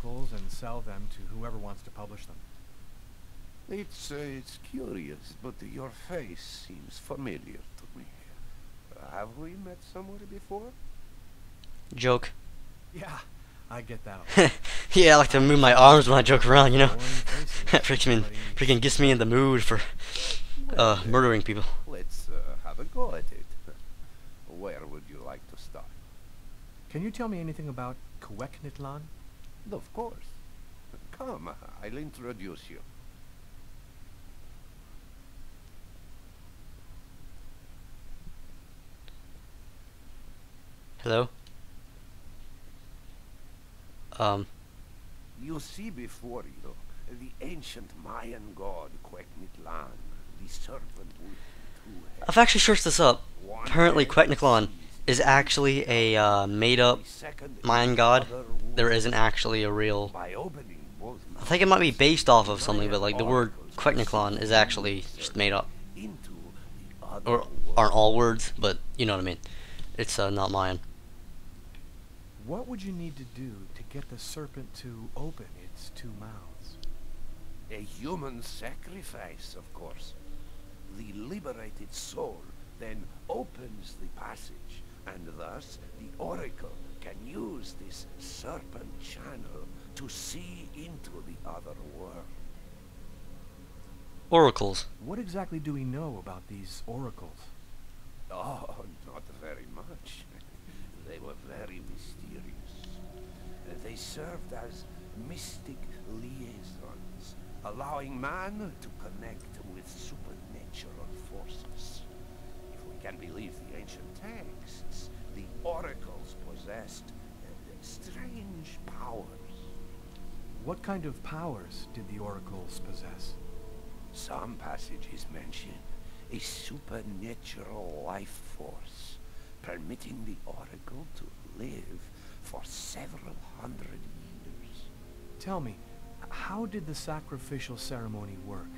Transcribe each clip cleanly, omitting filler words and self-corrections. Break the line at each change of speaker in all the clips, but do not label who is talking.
oracles and sell them to whoever wants to publish them.
It's curious, but your face seems familiar to me. Have we met somewhere before?
Joke.
Yeah, I get that a lot.
Yeah, I like to move my arms when I joke around, you know.
Boring faces,
That freaking gets me in the mood for murdering people.
Let's have a go at it. Where would you like to start?
Can you tell me anything about Queknitlan?
Of course. Come, I'll introduce you.
Hello?
You see before you the ancient Mayan god Queknitlan, the serpent with 2 heads.
I've actually searched this up. Apparently, Queknitlan is actually a made-up Mayan god. There isn't actually a real... I think it might be based off of something, but like the word Queknitlan is actually just made up. Or aren't all words, but you know what I mean. It's not Mayan.
What would you need to do to get the serpent to open its 2 mouths?
A human sacrifice, of course. The liberated soul then opens the passage, and thus the oracle can use this serpent channel to see into the other world.
Oracles.
What exactly do we know about these oracles?
Oh, not very much. They were very mysterious. They served as mystic liaisons, allowing man to connect with supernatural forces. If we can believe the ancient texts, the oracles possessed strange powers.
What kind of powers did the oracles possess?
Some passages mention a supernatural life force, permitting the oracle to live for several hundred years.
Tell me, how did the sacrificial ceremony work?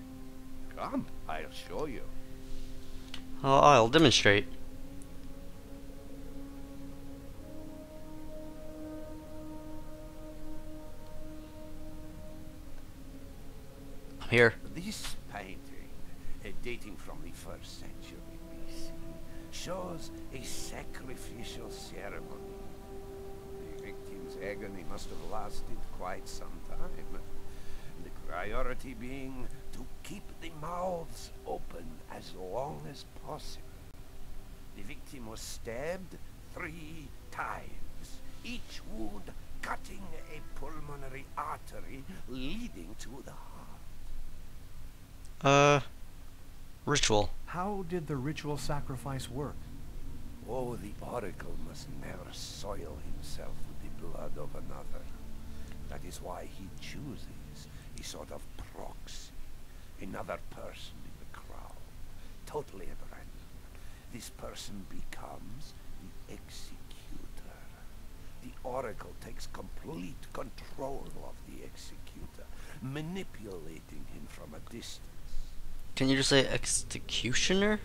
Come, I'll show you.
I'll demonstrate. I'm here.
This painting, dating from the 1st century BC, shows a sacrificial ceremony. The victim's agony must have lasted quite some time. The priority being to keep the mouths open as long as possible. The victim was stabbed 3 times, each wound cutting a pulmonary artery leading to the heart.
Ritual.
How did the ritual sacrifice work?
Oh, the oracle must never soil himself with the blood of another. That is why he chooses a sort of proxy, another person in the crowd, totally at random. This person becomes the executor. The oracle takes complete control of the executor, manipulating him from a distance.
Can you just say executioner?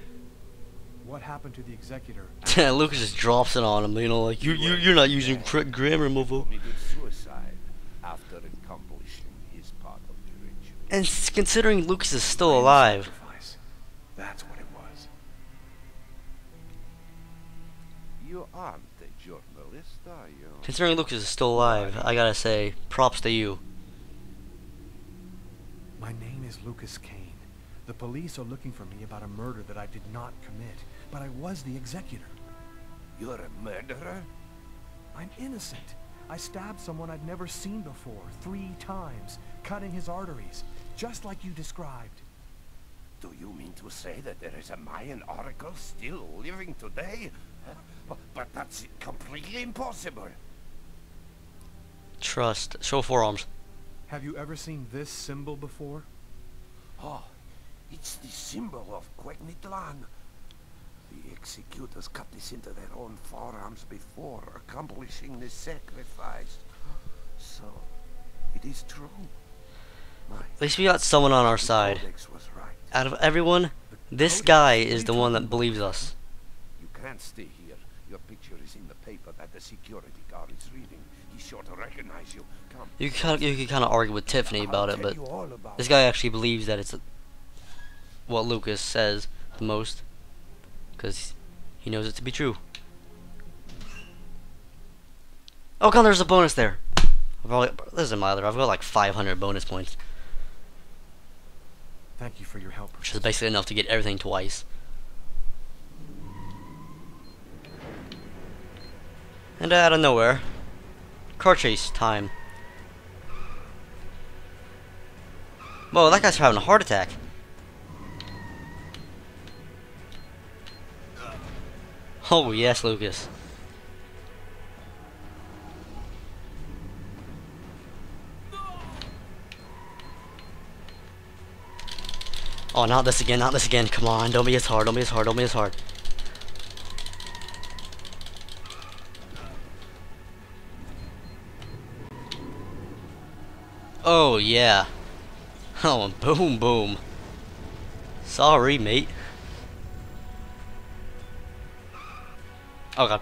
What happened to the executor?
Lucas just drops it on him, you know, like you're not using correct grammar, mofo.
Committed suicide after accomplishing his part of the ritual.
And considering Lucas is still alive.
Sacrifice. That's what it was.
You aren't a journalist, are you?
Considering Lucas is still alive, I gotta say, props to you.
My name is Lucas Kane. The police are looking for me about a murder that I did not commit, but I was the executor.
You're a murderer?
I'm innocent. I stabbed someone I'd never seen before 3 times, cutting his arteries, just like you described.
Do you mean to say that there is a Mayan oracle still living today? But that's completely impossible.
Trust. Show forearms.
Have you ever seen this symbol before?
Oh, it's the symbol of Queknitlan. The executors cut this into their own forearms before accomplishing the sacrifice. So, it is true.
At least we got someone on our side.
Was right.
Out of everyone, this guy is the one that believes us.
You can't stay here. Your picture is in the paper that the security guard is reading. He's sure to recognize you. Come.
You could kind of argue with Tiffany about
I'll
it,
tell
but
you all about
this guy actually believes that it's what Lucas says the most, because he knows it to be true. Oh god, there's a bonus there. This isn't my other. I've got like 500 bonus points,
Thank you for your help.
which is basically enough to get everything twice. And out of nowhere, car chase time. Whoa, that guy's having a heart attack. Oh yes, Lucas. Oh, not this again, not this again. Come on, don't be as hard, don't be as hard, don't be as hard. Oh, yeah. Oh, boom, boom. Sorry, mate. Oh, God.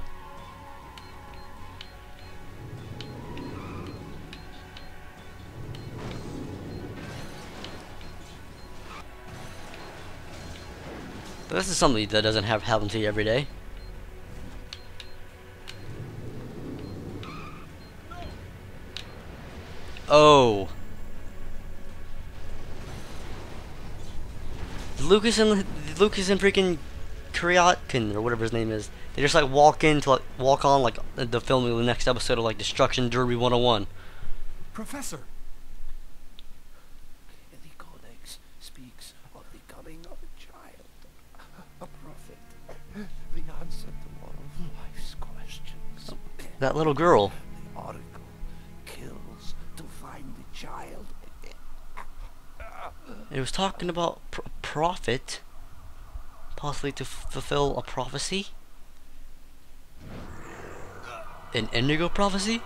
This is something that doesn't have happen to you every day. Oh. Lucas and freaking Kriotkin or whatever his name is. They just like walk on like the filming of the next episode of like Destruction Derby 101.
Professor!
The Codex speaks of the coming of a child, a prophet, the answer to all of life's questions.
That little girl.
The oracle kills to find the child.
It was talking about prophet, possibly to fulfill a prophecy. An Indigo prophecy?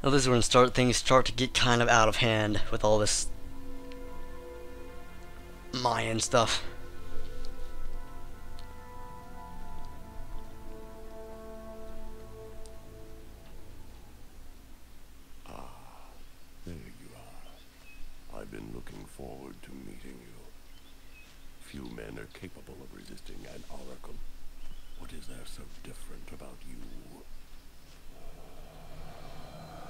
Now this is when things start to get kind of out of hand with all this Mayan stuff.
There you are. I've been looking forward to meeting you. Few men are capable of resisting an oracle. What is there so different about you?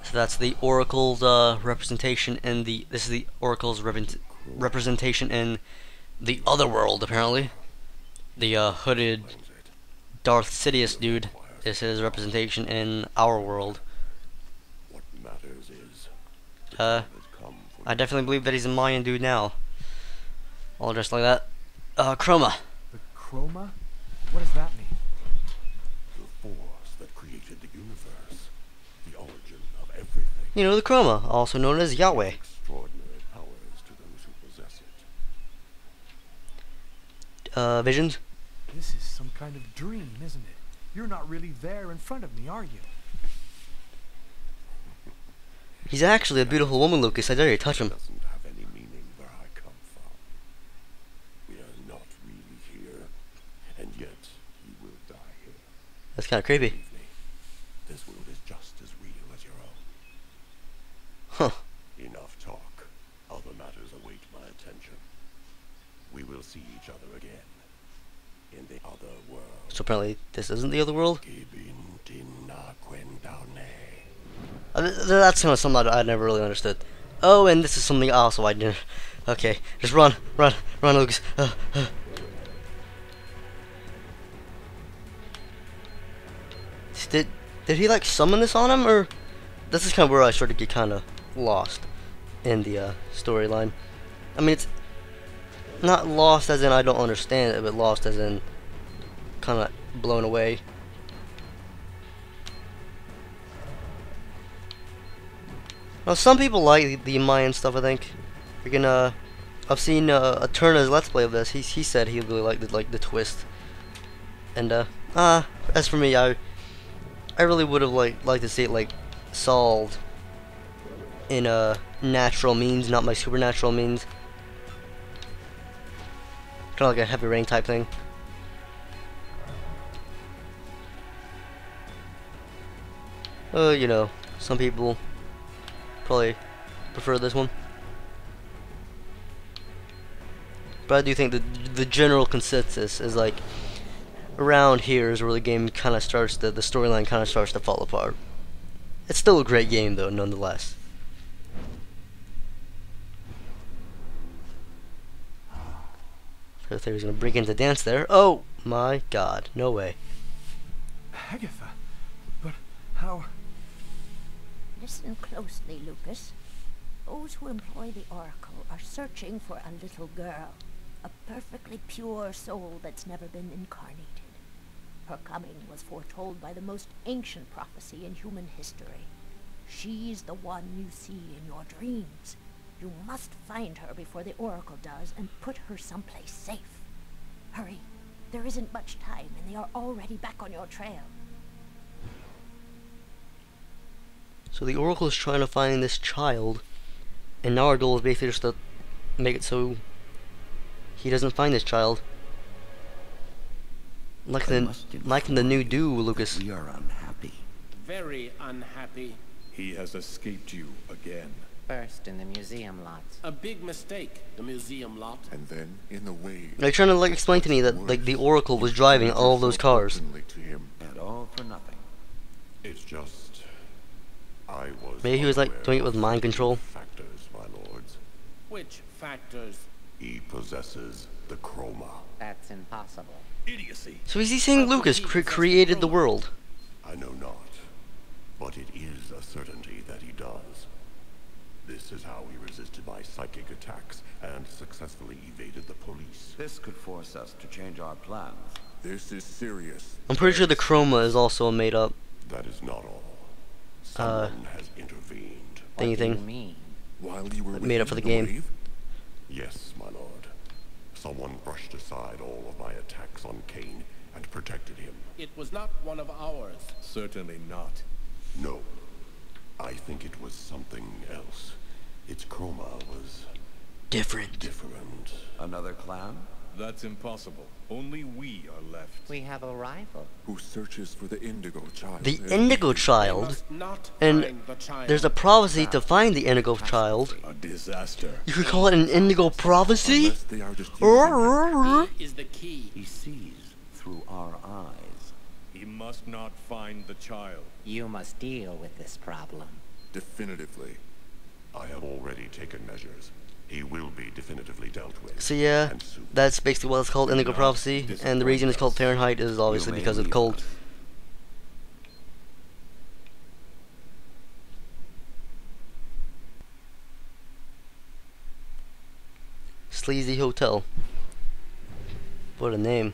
So that's the Oracle's representation in the. This is the Oracle's representation in the other world, apparently. The hooded Darth Sidious dude is his representation in our world.
What matters is
I definitely believe that he's a Mayan dude now. All dressed like that. Chroma.
The chroma? What does that mean?
the force that created the universe, the origin of everything.
You know, the Chroma, also known as Yahweh.
Extraordinary powers to those who possess it.
Visions?
This is some kind of dream, isn't it? You're not really there in front of me, are you?
He's actually a beautiful woman, Lucas. I dare you touch him.
Doesn't have any meaning where I come from. We are not really here, and yet you will die here.
That's kind of creepy.
Believe me, this world is just as real as your own.
Huh.
Enough talk. Other matters await my attention. We will see each other again in the other world.
So apparently this isn't the other world? That's kind of something I never really understood. Oh, and this is something also I didn't. Okay, just run, Lucas. Did he like summon this on him, or this is kind of where I started to get kind of lost in the storyline. I mean, it's not lost as in I don't understand it, but lost as in kind of blown away. Now, some people like the Mayan stuff, I think. Freaking, I've seen Eterna's Let's Play of this. He said he really liked the twist. And as for me, I I really would have liked to see it like solved in a natural means, not my supernatural means. Kind of like a heavy rain type thing. You know, some people probably prefer this one. But I do think the general consensus is like around here is where the game kind of starts the storyline kind of starts to fall apart. It's still a great game though, nonetheless. I thought he was gonna break into dance there. Oh my God! No way.
Agatha, but how?
Listen closely, Lucas. Those who employ the Oracle are searching for a little girl. A perfectly pure soul that's never been incarnated. Her coming was foretold by the most ancient prophecy in human history. She's the one you see in your dreams. You must find her before the Oracle does and put her someplace safe. Hurry. There isn't much time and they are already back on your trail.
So the Oracle is trying to find this child, and now our goal is basically just to make it so he doesn't find this child. Like in the new Do, Lucas.
We are unhappy.
Very unhappy.
He has escaped you again.
First in the museum lot.
A big mistake, the museum lot.
And then in the way.
They're trying to like explain to me that like the Oracle was driving all of those cars.
To him.
And all for nothing.
It's just I was
Maybe he was like
unaware
doing it with
of
mind control.
factors, my lords.
Which factors?
He possesses the chroma.
That's impossible.
Idiocy.
So is he saying Lucas created the world?
I know not, but it is a certainty that he does. This is how he resisted my psychic attacks and successfully evaded the police.
This could force us to change our plans.
This is serious.
I'm pretty sure the chroma is also made up
That is not all. Someone has intervened.
thingy
What do you
thing.
mean?
While you were
Made up for the game.
wave?
Yes, my lord. Someone brushed aside all of my attacks on Kane and protected him.
It was not one of ours.
Certainly not.
No. I think it was something else. Its chroma was
Different.
different.
Another clan?
That's impossible. Only we are left.
We have a rival.
Who searches for the Indigo child?
The Indigo
We
child,
must not
and
find the child.
there's a prophecy to find the Indigo child.
A disaster.
You could call it an Indigo prophecy?
Unless they are just using him.
He is the key.
He sees through our eyes.
He must not find the child.
You must deal with this problem.
Definitively.
I have already taken measures. He will be definitively dealt with.
So yeah,
And soon.
that's basically why it's called Indigo prophecy, and the reason it's called Fahrenheit is obviously
You may
because of the
leave
cold.
us.
Sleazy Hotel. What a name.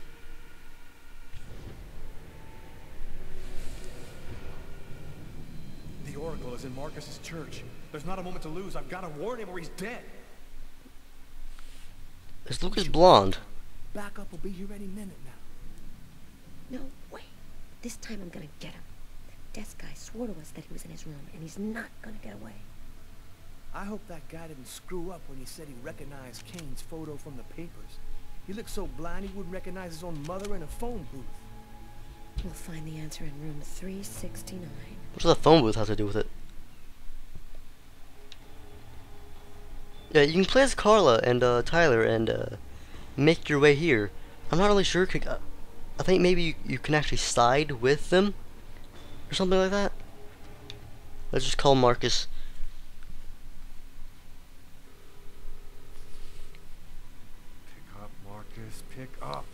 The Oracle is in Marcus's church. There's not a moment to lose. I've got to warn him or he's dead.
Is Lucas blonde?
Backup will be here any minute now.
No way. This time I'm gonna get him. That desk guy swore to us that he was in his room, and he's not gonna get away.
I hope that guy didn't screw up when he said he recognized Kane's photo from the papers. He looked so blind he wouldn't recognize his own mother in a phone booth.
We'll find the answer in room 369.
What does the phone booth have to do with it? Yeah, you can play as Carla and Tyler and make your way here. I'm not really sure. I think maybe you can actually side with them or something like that. Let's just call Marcus.
Pick up, Marcus. Pick up.